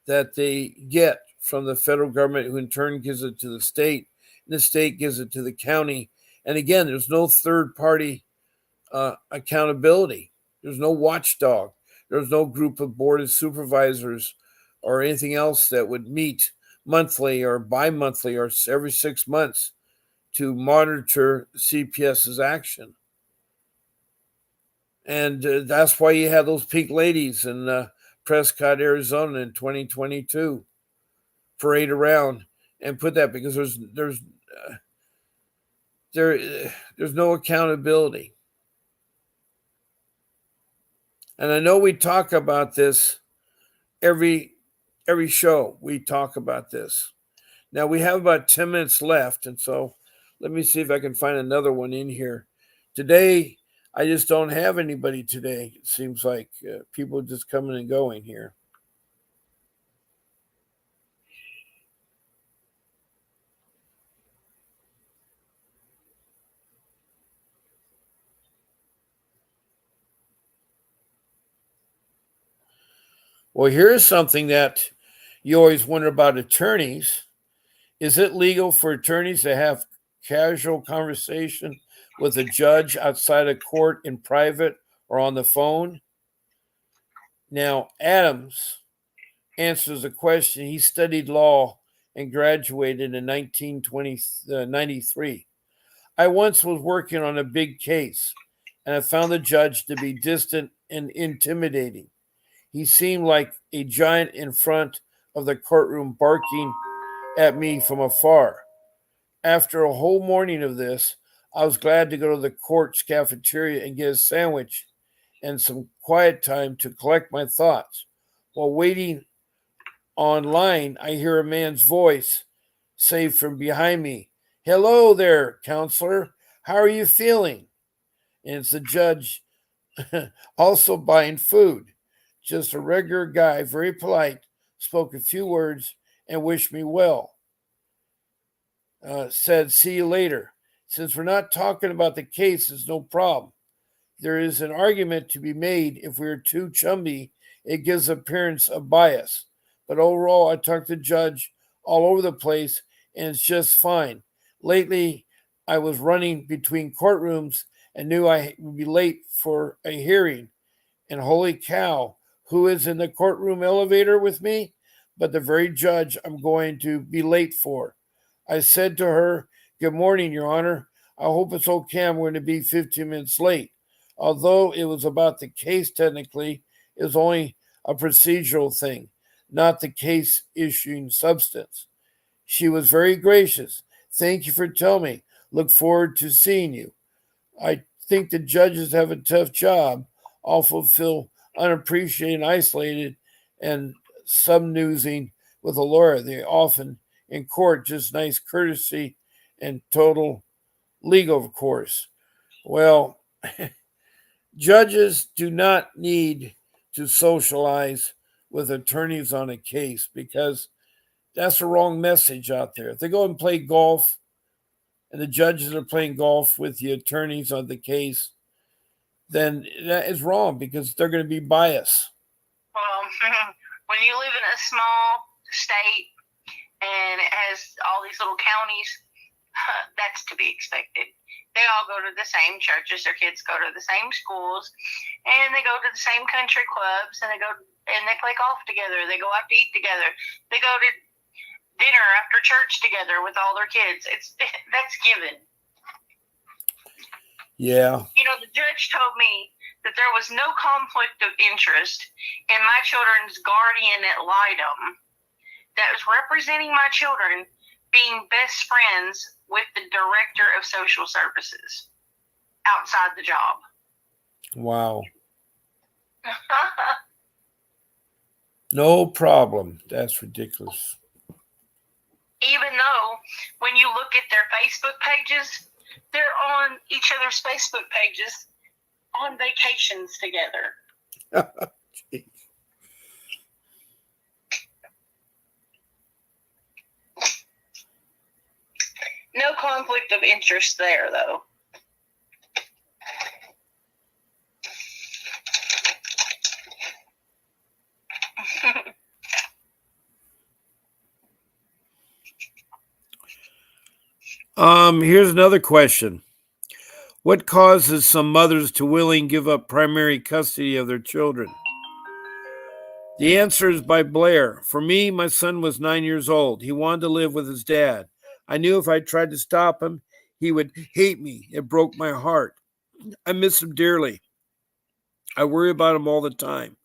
that they get from the federal government, who in turn gives it to the state, and the state gives it to the county. And again, there's no third party accountability. There's no watchdog. There's no group of board of supervisors or anything else that would meet monthly or bi-monthly or every 6 months to monitor CPS's action. And that's why you had those pink ladies in Prescott, Arizona in 2022 parade around and put that, because there's no accountability. And I know we talk about this every show. We talk about this. Now we have about 10 minutes left, and so let me see if I can find another one in here. Today, I just don't have anybody today. It seems like people just coming and going here. Well, here's something that you always wonder about attorneys. Is it legal for attorneys to have casual conversation with a judge outside of court in private or on the phone? Now, Adams answers the question. He studied law and graduated in 1993. I once was working on a big case, and I found the judge to be distant and intimidating. He seemed like a giant in front of the courtroom, barking at me from afar. After a whole morning of this, I was glad to go to the court's cafeteria and get a sandwich and some quiet time to collect my thoughts. While waiting online, I hear a man's voice say from behind me, "Hello there, counselor. How are you feeling?" And it's the judge also buying food. Just a regular guy, very polite, spoke a few words and wished me well. Said, "See you later. Since we're not talking about the case, it's no problem. There is an argument to be made. If we're too chummy, it gives appearance of bias. But overall, I talk to the judge all over the place, and it's just fine. Lately, I was running between courtrooms and knew I would be late for a hearing. And holy cow, who is in the courtroom elevator with me? But the very judge I'm going to be late for. I said to her, 'Good morning, Your Honor. I hope it's okay. I'm going to be 15 minutes late.' Although it was about the case technically, it was only a procedural thing, not the case issuing substance. She was very gracious. 'Thank you for telling me. Look forward to seeing you.' I think the judges have a tough job. Awful feel unappreciated and isolated and sub-noozing with a lawyer. They often in court just nice courtesy and total legal, of course. Well, judges do not need to socialize with attorneys on a case, because that's the wrong message out there. If they go and play golf and the judges are playing golf with the attorneys on the case, then that is wrong, because they're going to be biased. Well, when you live in a small state and it has all these little counties, that's to be expected. They all go to the same churches. Their kids go to the same schools, and they go to the same country clubs, and they play golf together. They go out to eat together. They go to dinner after church together with all their kids. That's given. Yeah. You know, the judge told me that there was no conflict of interest in my children's guardian ad litem that was representing my children being best friends with the director of social services outside the job. Wow. No problem. That's ridiculous. Even though when you look at their Facebook pages, they're on each other's Facebook pages on vacations together. No conflict of interest there, though. Here's another question. What causes some mothers to willingly give up primary custody of their children? The answer is by Blair. For me, my son was 9 years old. He wanted to live with his dad. I knew if I tried to stop him, he would hate me. It broke my heart. I miss him dearly. I worry about him all the time.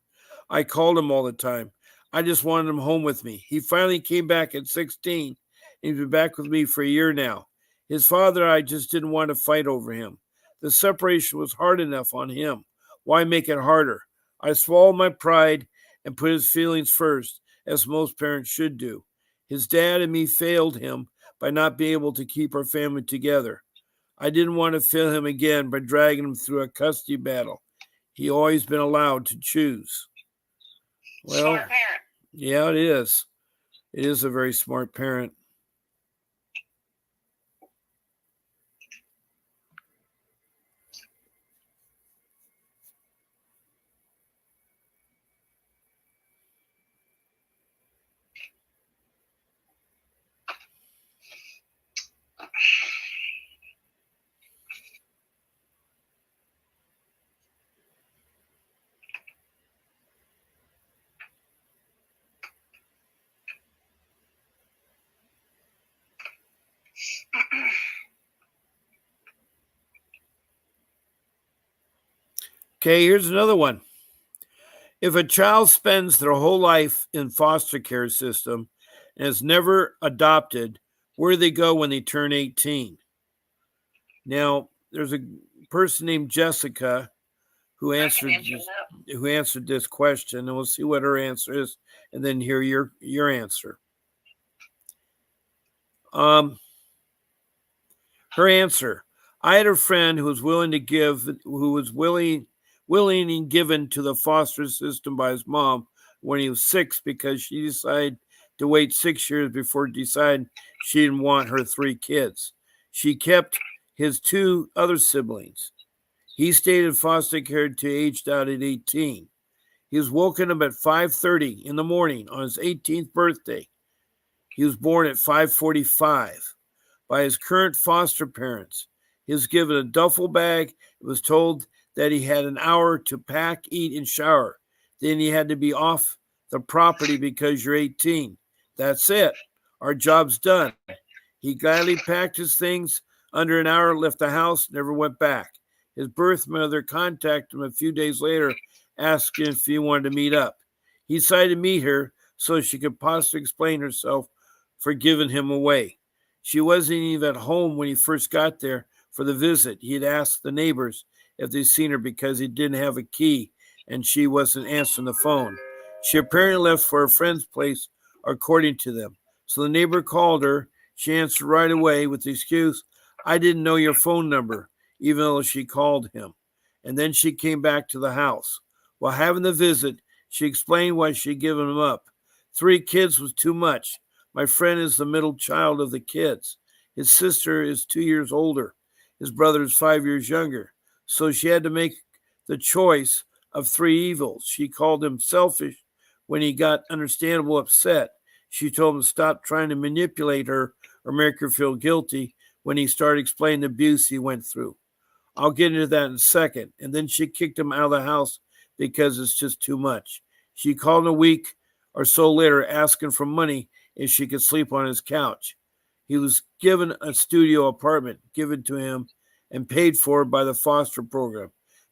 I called him all the time. I just wanted him home with me. He finally came back at 16, and he's been back with me for a year now. His father and I just didn't want to fight over him. The separation was hard enough on him. Why make it harder? I swallowed my pride and put his feelings first, as most parents should do. His dad and me failed him by not being able to keep our family together. I didn't want to fail him again by dragging him through a custody battle. He always been allowed to choose. Well, Smart parent. yeah, it is. It is a very smart parent. Okay, here's another one. If a child spends their whole life in foster care system and is never adopted, where do they go when they turn 18? Now, there's a person named Jessica who answered this question, and we'll see what her answer is, and then hear your answer. Her answer: I had a friend who was willing and given to the foster system by his mom when he was 6 because she decided to wait 6 years before deciding she didn't want her 3 kids. She kept his 2 other siblings. He stayed in foster care to aged out at 18. He was woken up at 5:30 in the morning on his 18th birthday. He was born at 5:45 by his current foster parents. He was given a duffel bag and was told that he had an hour to pack, eat, and shower. Then he had to be off the property because you're 18. That's it. Our job's done. He gladly packed his things under an hour, left the house, never went back. His birth mother contacted him a few days later, asking if he wanted to meet up. He decided to meet her so she could possibly explain herself for giving him away. She wasn't even at home when he first got there for the visit. He had asked the neighbors if they'd seen her because he didn't have a key and she wasn't answering the phone. She apparently left for a friend's place, according to them. So the neighbor called her. She answered right away with the excuse, I didn't know your phone number, even though she called him. And then she came back to the house. While having the visit, she explained why she'd given him up. 3 kids was too much. My friend is the middle child of the kids. His sister is 2 years older. His brother is 5 years younger. So she had to make the choice of 3 evils. She called him selfish when he got understandable upset. She told him to stop trying to manipulate her or make her feel guilty when he started explaining the abuse he went through. I'll get into that in a second. And then she kicked him out of the house because it's just too much. She called him a week or so later asking for money if she could sleep on his couch. He was given a studio apartment given to him and paid for by the foster program,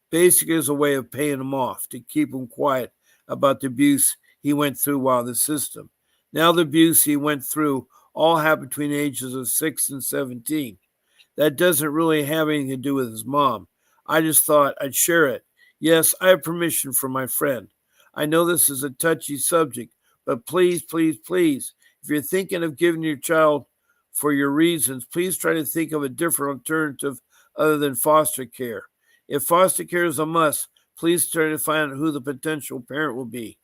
basically as a way of paying him off to keep him quiet about the abuse he went through while in the system. Now the abuse he went through all happened between the ages of 6 and 17. That doesn't really have anything to do with his mom. I just thought I'd share it. Yes, I have permission from my friend. I know this is a touchy subject, but please, please, please, if you're thinking of giving your child for your reasons, please try to think of a different alternative other than foster care. If foster care is a must, please try to find out who the potential parent will be.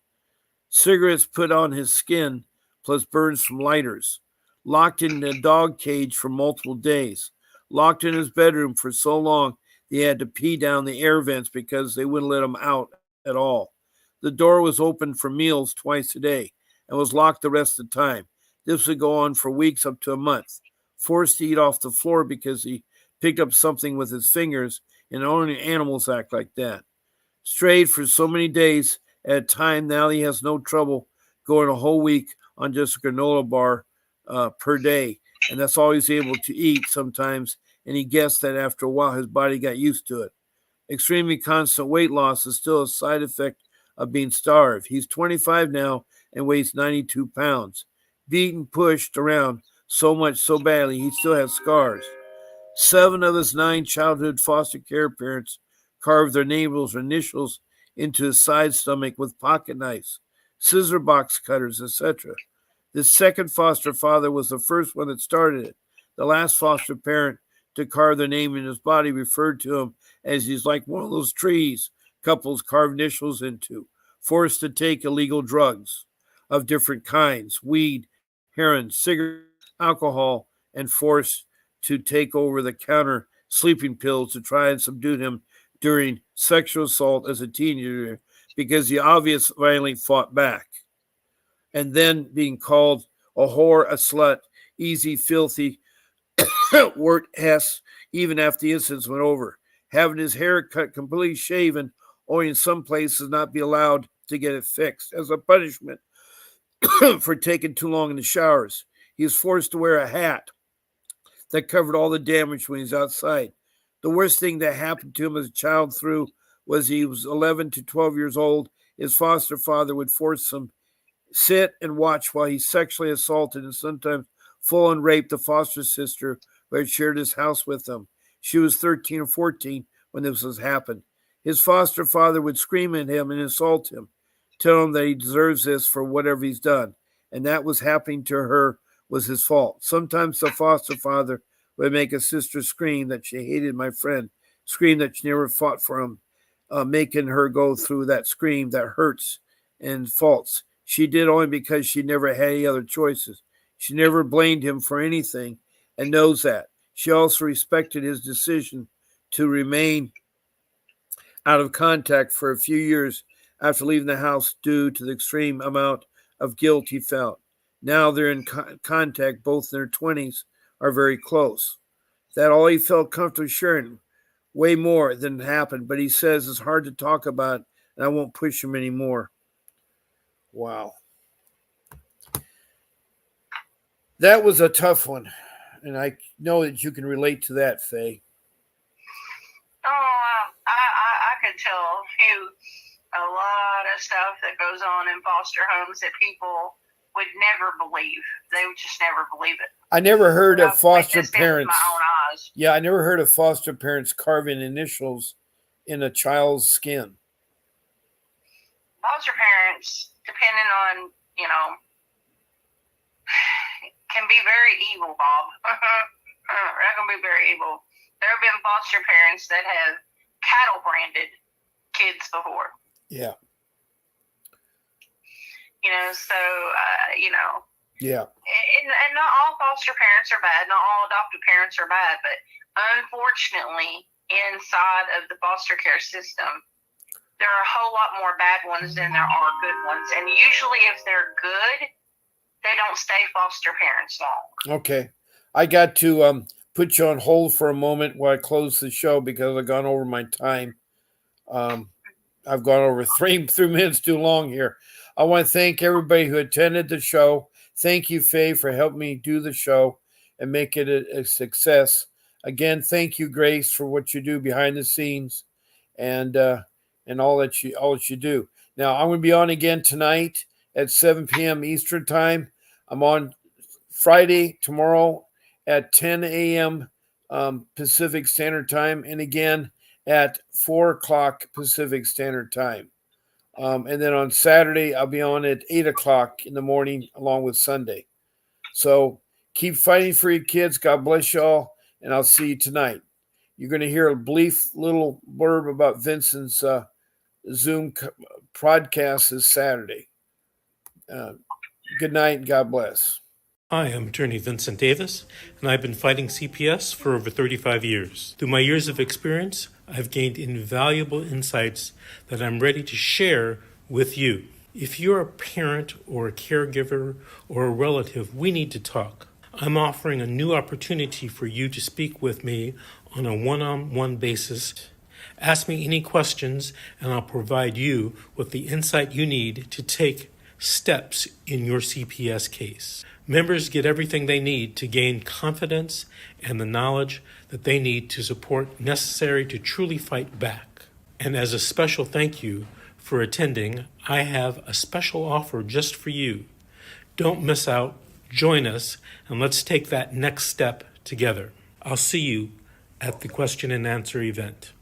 Cigarettes put on his skin, plus burns from lighters. Locked in a dog cage for multiple days. Locked in his bedroom for so long he had to pee down the air vents because they wouldn't let him out at all. The door was open for meals twice a day and was locked the rest of the time. This would go on for weeks up to a month. Forced to eat off the floor because he picked up something with his fingers, and only animals act like that. Strayed for so many days at a time, now he has no trouble going a whole week on just a granola bar per day and that's all he's able to eat sometimes, and he guessed that after a while his body got used to it. Extremely constant weight loss is still a side effect of being starved. He's 25 now and weighs 92 pounds. Beaten, pushed around so much, so badly, he still has scars. 7 of his 9 childhood foster care parents carved their names or initials into his side stomach with pocket knives, scissor box cutters, etc. This second foster father was the first one that started it. The last foster parent to carve their name in his body referred to him as he's like one of those trees couples carve initials into, forced to take illegal drugs of different kinds, weed, heroin, cigarettes, alcohol, and forced to take over-the-counter sleeping pills to try and subdue him during sexual assault as a teenager because he obviously violently fought back. And then being called a whore, a slut, easy, filthy, word Hess, even after the incidents went over. Having his hair cut completely shaven, or in some places not be allowed to get it fixed as a punishment for taking too long in the showers. He was forced to wear a hat that covered all the damage when he's outside. The worst thing that happened to him as a child through was he was 11 to 12 years old. His foster father would force him sit and watch while he sexually assaulted and sometimes full and raped the foster sister who had shared his house with him. She was 13 or 14 when this was happened. His foster father would scream at him and insult him, tell him that he deserves this for whatever he's done, and that was happening to her was his fault. Sometimes the foster father would make a sister scream that she hated my friend, scream that she never fought for him, making her go through that scream that hurts and faults. She did only because she never had any other choices. She never blamed him for anything and knows that. She also respected his decision to remain out of contact for a few years after leaving the house due to the extreme amount of guilt he felt. Now they're in contact, both in their 20s, are very close. That all he felt comfortable sharing, way more than happened, but he says it's hard to talk about, and I won't push him anymore. Wow. That was a tough one, and I know that you can relate to that, Faye. Oh, I could tell you a lot of stuff that goes on in foster homes that people would never believe. They would just never believe it. I never heard of foster parents. My own eyes. Yeah, I never heard of foster parents carving initials in a child's skin. Foster parents, depending on, can be very evil, Bob. That can be very evil. There have been foster parents that have cattle branded kids before. Yeah. Yeah. And not all foster parents are bad. Not all adoptive parents are bad. But unfortunately, inside of the foster care system, there are a whole lot more bad ones than there are good ones. And usually if they're good, they don't stay foster parents long. Okay. I got to put you on hold for a moment while I close the show because I've gone over my time. I've gone over 3 minutes too long here. I want to thank everybody who attended the show. Thank you, Faye, for helping me do the show and make it a success. Again, thank you, Grace, for what you do behind the scenes and all that you do. Now, I'm going to be on again tonight at 7 p.m. Eastern Time. I'm on Friday, tomorrow at 10 a.m. Pacific Standard Time, and again at 4 o'clock Pacific Standard Time. And then on Saturday, I'll be on at 8 o'clock in the morning along with Sunday. So keep fighting for your kids. God bless y'all, and I'll see you tonight. You're going to hear a brief little blurb about Vincent's Zoom podcast this Saturday. Good night and God bless. Hi, I'm attorney Vincent Davis, and I've been fighting CPS for over 35 years. Through my years of experience, I've gained invaluable insights that I'm ready to share with you. If you're a parent or a caregiver or a relative, we need to talk. I'm offering a new opportunity for you to speak with me on a one-on-one basis. Ask me any questions, and I'll provide you with the insight you need to take steps in your CPS case. Members get everything they need to gain confidence and the knowledge that they need to support necessary to truly fight back. And as a special thank you for attending, I have a special offer just for you. Don't miss out. Join us, and let's take that next step together. I'll see you at the question and answer event.